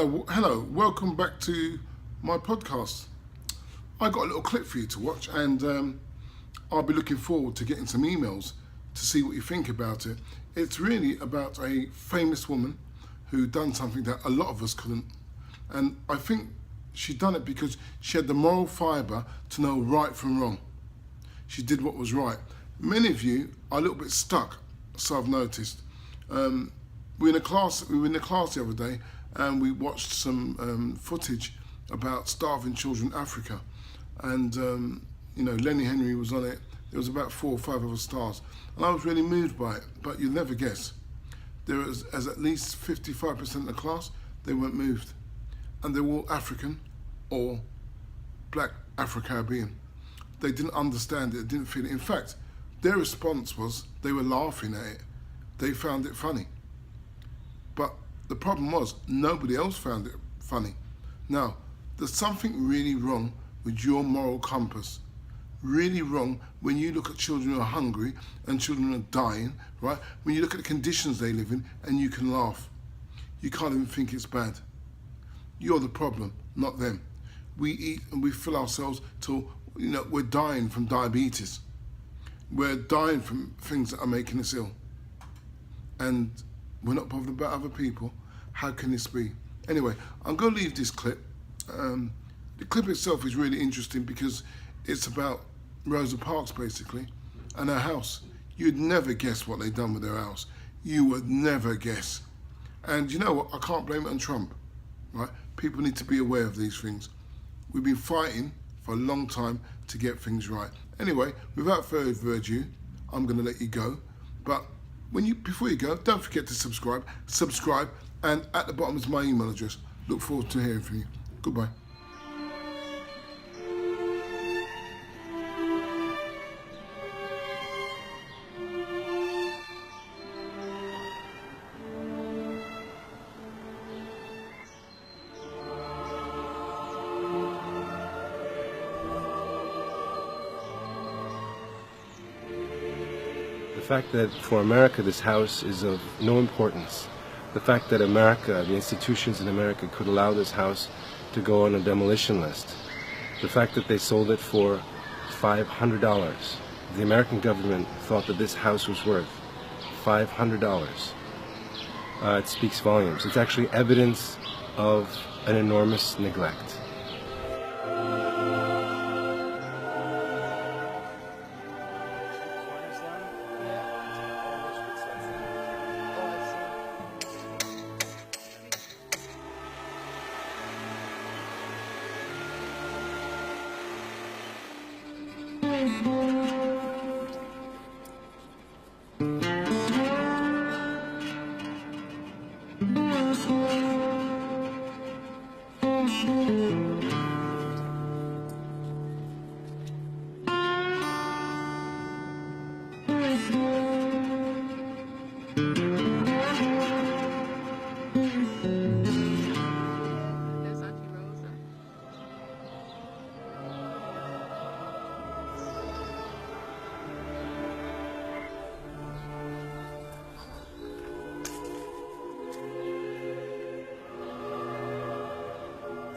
Hello, welcome back to my podcast. I got a little clip for you to watch, and I'll be looking forward to getting some emails to see what you think about it. It's really about a famous woman who done something that a lot of us couldn't, and I think she done it because she had the moral fibre to know right from wrong. She did what was right. Many of you are a little bit stuck, so I've noticed. We were in the class the other day, and we watched some footage about starving children in Africa, and Lenny Henry was on it. There was about 4 or 5 other stars, and I was really moved by it. But you'll never guess, there was as at least 55% of the class, they weren't moved, and they were all African or black Afro-Caribbean. They didn't understand it, didn't feel it. In fact, their response was they were laughing at it. They found it funny. But the problem was nobody else found it funny. Now, there's something really wrong with your moral compass. Really wrong when you look at children who are hungry and children who are dying, right? When you look at the conditions they live in and you can laugh. You can't even think it's bad. You're the problem, not them. We eat and we fill ourselves till, we're dying from diabetes. We're dying from things that are making us ill. And we're not bothered about other people. How can this be? Anyway, I'm going to leave this clip. The clip itself is really interesting because it's about Rosa Parks, basically, and her house. You'd never guess what they've done with her house. You would never guess. And you know what? I can't blame it on Trump, right? People need to be aware of these things. We've been fighting for a long time to get things right. Anyway, without further ado, I'm going to let you go. But before you go, don't forget to subscribe, and at the bottom is my email address. Look forward to hearing from you. Goodbye. The fact that for America this house is of no importance, the fact that America, the institutions in America could allow this house to go on a demolition list, the fact that they sold it for $500. The American government thought that this house was worth $500. It speaks volumes. It's actually evidence of an enormous neglect.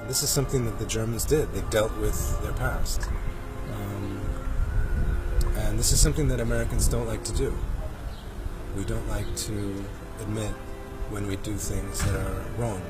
This is something that the Germans did. They dealt with their past. And this is something that Americans don't like to do. We don't like to admit when we do things that are wrong.